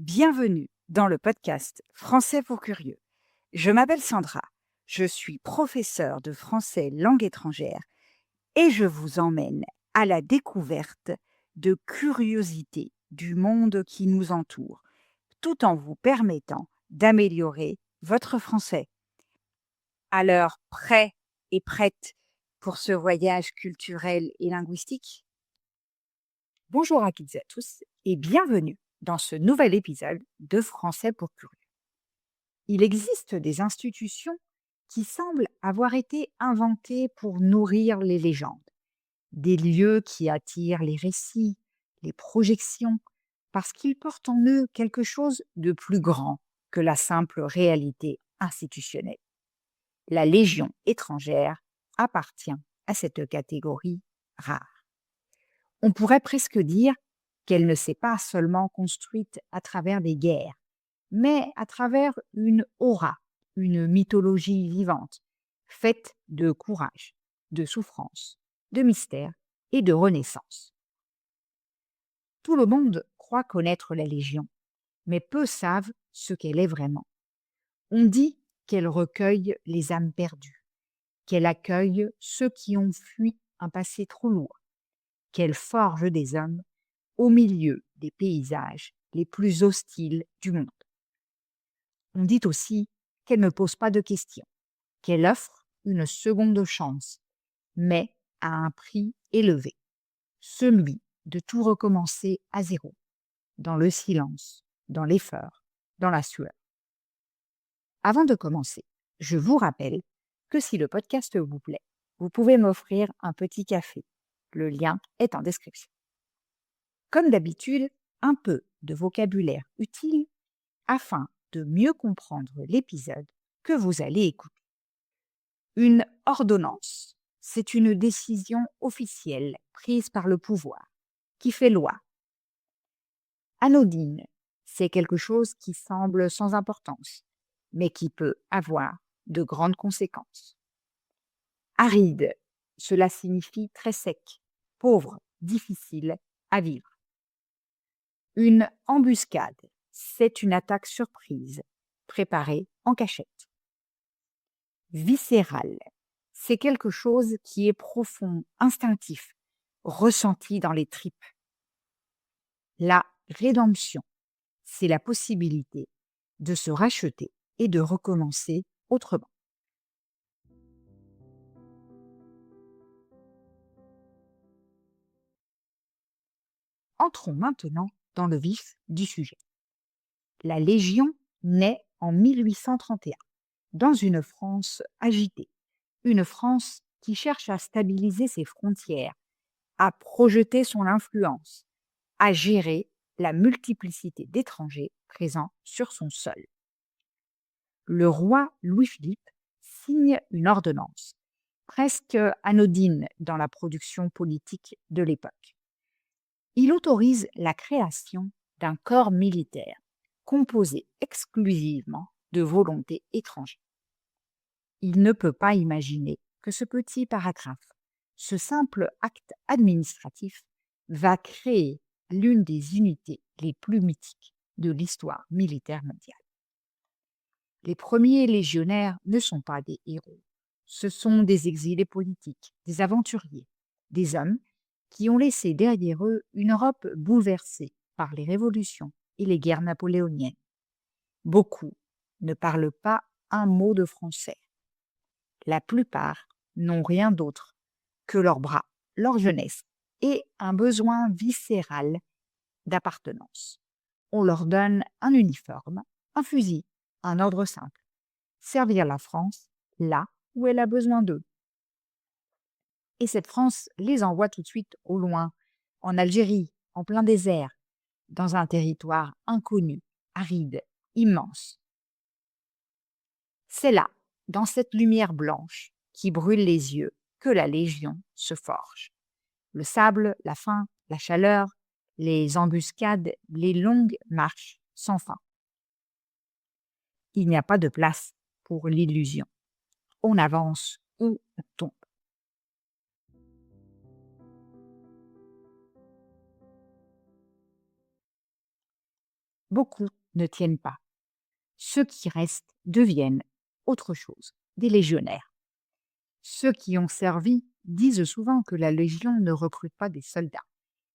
Bienvenue dans le podcast Français pour curieux. Je m'appelle Sandra, je suis professeure de français langue étrangère et je vous emmène à la découverte de curiosités du monde qui nous entoure, tout en vous permettant d'améliorer votre français. Alors, prêt et prête pour ce voyage culturel et linguistique? Bonjour à toutes et à tous et bienvenue dans ce nouvel épisode de Français pour curieux. Il existe des institutions qui semblent avoir été inventées pour nourrir les légendes, des lieux qui attirent les récits, les projections, parce qu'ils portent en eux quelque chose de plus grand que la simple réalité institutionnelle. La Légion étrangère appartient à cette catégorie rare. On pourrait presque dire qu'elle ne s'est pas seulement construite à travers des guerres, mais à travers une aura, une mythologie vivante, faite de courage, de souffrance, de mystère et de renaissance. Tout le monde croit connaître la Légion, mais peu savent ce qu'elle est vraiment. On dit qu'elle recueille les âmes perdues, qu'elle accueille ceux qui ont fui un passé trop lourd, qu'elle forge des hommes au milieu des paysages les plus hostiles du monde. On dit aussi qu'elle ne pose pas de questions, qu'elle offre une seconde chance, mais à un prix élevé, celui de tout recommencer à zéro, dans le silence, dans l'effort, dans la sueur. Avant de commencer, je vous rappelle que si le podcast vous plaît, vous pouvez m'offrir un petit café. Le lien est en description. Comme d'habitude, un peu de vocabulaire utile afin de mieux comprendre l'épisode que vous allez écouter. Une ordonnance, c'est une décision officielle prise par le pouvoir, qui fait loi. Anodine, c'est quelque chose qui semble sans importance, mais qui peut avoir de grandes conséquences. Aride, cela signifie très sec, pauvre, difficile à vivre. Une embuscade, c'est une attaque surprise, préparée en cachette. Viscéral, c'est quelque chose qui est profond, instinctif, ressenti dans les tripes. La rédemption, c'est la possibilité de se racheter et de recommencer autrement. Entrons maintenant dans le vif du sujet. La Légion naît en 1831, dans une France agitée, une France qui cherche à stabiliser ses frontières, à projeter son influence, à gérer la multiplicité d'étrangers présents sur son sol. Le roi Louis-Philippe signe une ordonnance, presque anodine dans la production politique de l'époque. Il autorise la création d'un corps militaire composé exclusivement de volontés étrangères. Il ne peut pas imaginer que ce petit paragraphe, ce simple acte administratif, va créer l'une des unités les plus mythiques de l'histoire militaire mondiale. Les premiers légionnaires ne sont pas des héros, ce sont des exilés politiques, des aventuriers, des hommes qui ont laissé derrière eux une Europe bouleversée par les révolutions et les guerres napoléoniennes. Beaucoup ne parlent pas un mot de français. La plupart n'ont rien d'autre que leurs bras, leur jeunesse et un besoin viscéral d'appartenance. On leur donne un uniforme, un fusil, un ordre simple. Servir la France là où elle a besoin d'eux. Et cette France les envoie tout de suite au loin, en Algérie, en plein désert, dans un territoire inconnu, aride, immense. C'est là, dans cette lumière blanche qui brûle les yeux, que la Légion se forge. Le sable, la faim, la chaleur, les embuscades, les longues marches sans fin. Il n'y a pas de place pour l'illusion. On avance ou on tombe. Beaucoup ne tiennent pas. Ceux qui restent deviennent autre chose, des légionnaires. Ceux qui ont servi disent souvent que la Légion ne recrute pas des soldats,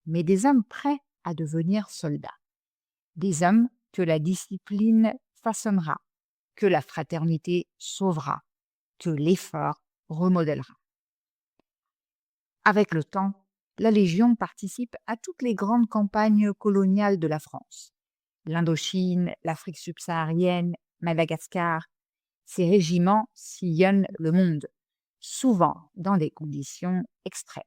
mais des hommes prêts à devenir soldats. Des hommes que la discipline façonnera, que la fraternité sauvera, que l'effort remodèlera. Avec le temps, la Légion participe à toutes les grandes campagnes coloniales de la France. L'Indochine, l'Afrique subsaharienne, Madagascar, ces régiments sillonnent le monde, souvent dans des conditions extrêmes.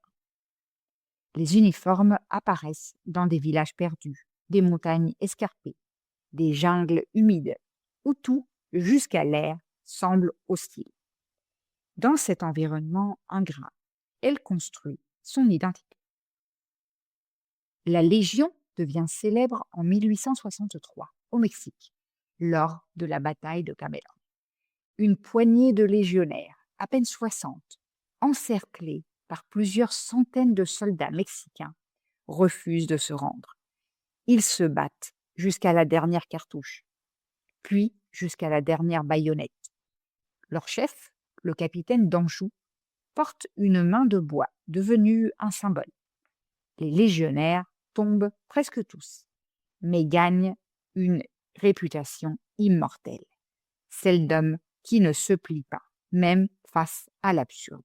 Les uniformes apparaissent dans des villages perdus, des montagnes escarpées, des jungles humides, où tout, jusqu'à l'air, semble hostile. Dans cet environnement ingrat, elle construit son identité. La Légion devient célèbre en 1863, au Mexique, lors de la bataille de Cabellón. Une poignée de légionnaires, à peine 60, encerclés par plusieurs centaines de soldats mexicains, refusent de se rendre. Ils se battent jusqu'à la dernière cartouche, puis jusqu'à la dernière baïonnette. Leur chef, le capitaine d'Anjou, porte une main de bois devenue un symbole. Les légionnaires tombent presque tous, mais gagnent une réputation immortelle, celle d'hommes qui ne se plient pas, même face à l'absurde.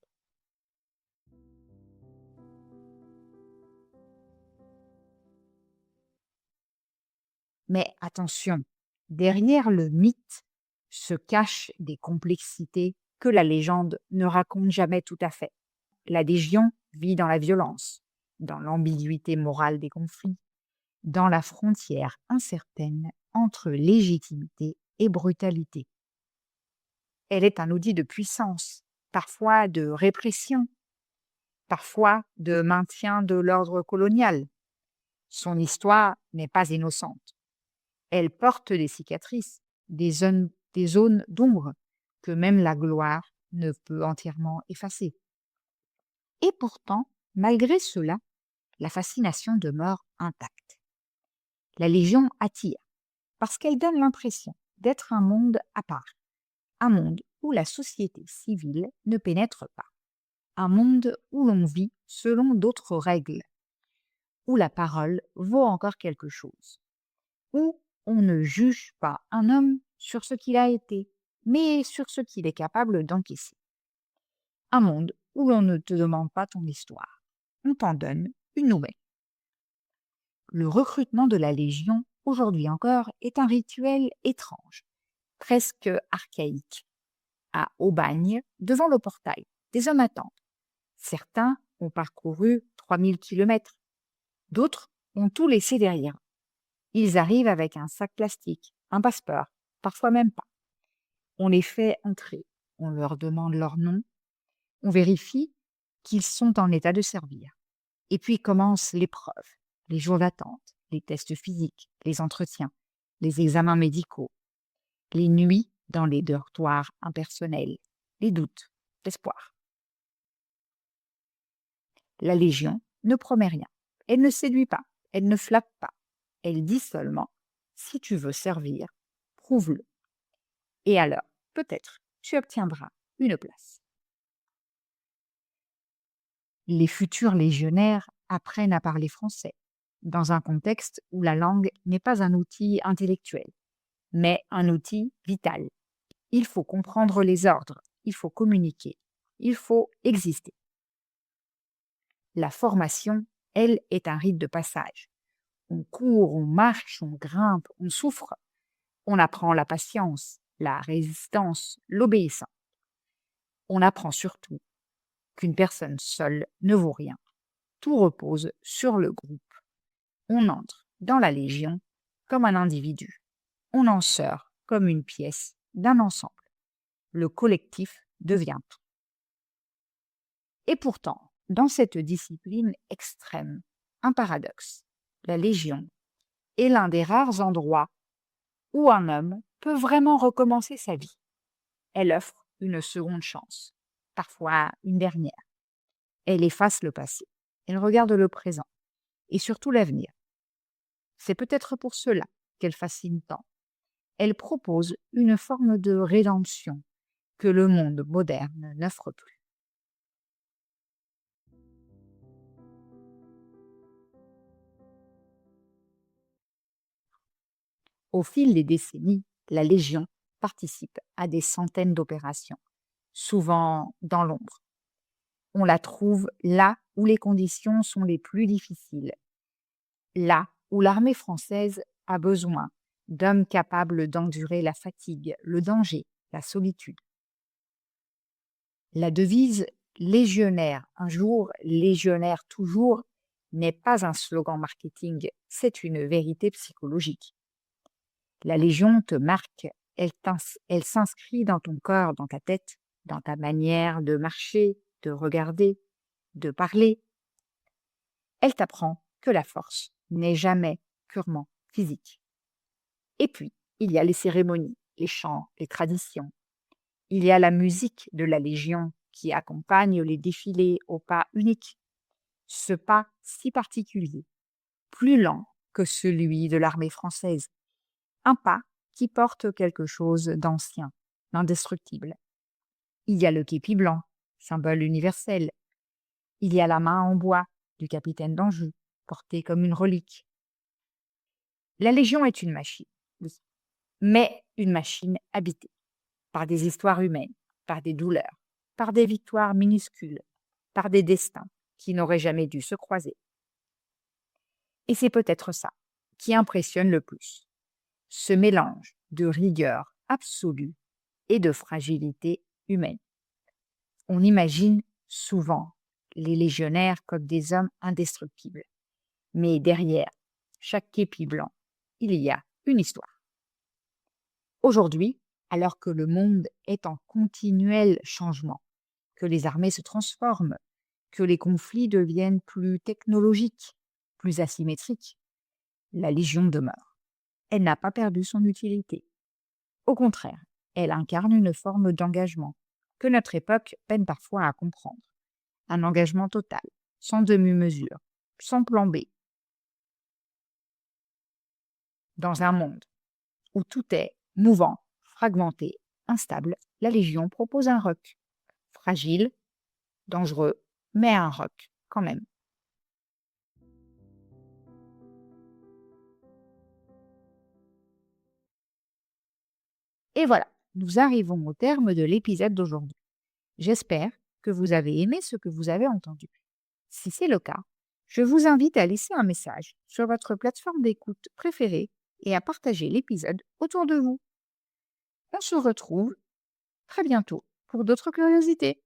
Mais attention, derrière le mythe se cachent des complexités que la légende ne raconte jamais tout à fait. La Légion vit dans la violence, dans l'ambiguïté morale des conflits, dans la frontière incertaine entre légitimité et brutalité. Elle est un outil de puissance, parfois de répression, parfois de maintien de l'ordre colonial. Son histoire n'est pas innocente. Elle porte des cicatrices, des zones d'ombre que même la gloire ne peut entièrement effacer. Et pourtant, malgré cela, la fascination demeure intacte. La Légion attire parce qu'elle donne l'impression d'être un monde à part, un monde où la société civile ne pénètre pas, un monde où l'on vit selon d'autres règles, où la parole vaut encore quelque chose, où on ne juge pas un homme sur ce qu'il a été, mais sur ce qu'il est capable d'encaisser. Un monde où l'on ne te demande pas ton histoire, on t'en donne une nouvelle. Le recrutement de la Légion, aujourd'hui encore, est un rituel étrange, presque archaïque. À Aubagne, devant le portail, des hommes attendent. Certains ont parcouru 3000 kilomètres, d'autres ont tout laissé derrière. Ils arrivent avec un sac plastique, un passeport, parfois même pas. On les fait entrer, on leur demande leur nom, on vérifie qu'ils sont en état de servir. Et puis commencent l'épreuve, les jours d'attente, les tests physiques, les entretiens, les examens médicaux, les nuits dans les dortoirs impersonnels, les doutes, l'espoir. La Légion ne promet rien, elle ne séduit pas, elle ne flatte pas, elle dit seulement « si tu veux servir, prouve-le ». Et alors, peut-être, tu obtiendras une place. Les futurs légionnaires apprennent à parler français, dans un contexte où la langue n'est pas un outil intellectuel, mais un outil vital. Il faut comprendre les ordres, il faut communiquer, il faut exister. La formation, elle, est un rite de passage. On court, on marche, on grimpe, on souffre. On apprend la patience, la résistance, l'obéissance. On apprend surtout qu'une personne seule ne vaut rien. Tout repose sur le groupe. On entre dans la Légion comme un individu. On en sort comme une pièce d'un ensemble. Le collectif devient tout. Et pourtant, dans cette discipline extrême, un paradoxe. La Légion est l'un des rares endroits où un homme peut vraiment recommencer sa vie. Elle offre une seconde chance, parfois une dernière. Elle efface le passé, elle regarde le présent et surtout l'avenir. C'est peut-être pour cela qu'elle fascine tant. Elle propose une forme de rédemption que le monde moderne n'offre plus. Au fil des décennies, la Légion participe à des centaines d'opérations, souvent dans l'ombre. On la trouve là où les conditions sont les plus difficiles, là où l'armée française a besoin d'hommes capables d'endurer la fatigue, le danger, la solitude. La devise légionnaire un jour, légionnaire toujours n'est pas un slogan marketing, c'est une vérité psychologique. La Légion te marque, elle s'inscrit dans ton corps, dans ta tête, dans ta manière de marcher, de regarder, de parler. Elle t'apprend que la force n'est jamais purement physique. Et puis, il y a les cérémonies, les chants, les traditions. Il y a la musique de la Légion qui accompagne les défilés au pas unique. Ce pas si particulier, plus lent que celui de l'armée française. Un pas qui porte quelque chose d'ancien, d'indestructible. Il y a le képi blanc, symbole universel. Il y a la main en bois du capitaine d'Anjou, portée comme une relique. La Légion est une machine, oui, mais une machine habitée par des histoires humaines, par des douleurs, par des victoires minuscules, par des destins qui n'auraient jamais dû se croiser. Et c'est peut-être ça qui impressionne le plus, ce mélange de rigueur absolue et de fragilité humaine. On imagine souvent les légionnaires comme des hommes indestructibles, mais derrière chaque képi blanc, il y a une histoire. Aujourd'hui, alors que le monde est en continuel changement, que les armées se transforment, que les conflits deviennent plus technologiques, plus asymétriques, la Légion demeure. Elle n'a pas perdu son utilité. Au contraire, elle incarne une forme d'engagement que notre époque peine parfois à comprendre. Un engagement total, sans demi-mesure, sans plan B. Dans un monde où tout est mouvant, fragmenté, instable, la Légion propose un rock. Fragile, dangereux, mais un rock quand même. Et voilà, nous arrivons au terme de l'épisode d'aujourd'hui. J'espère que vous avez aimé ce que vous avez entendu. Si c'est le cas, je vous invite à laisser un message sur votre plateforme d'écoute préférée et à partager l'épisode autour de vous. On se retrouve très bientôt pour d'autres curiosités.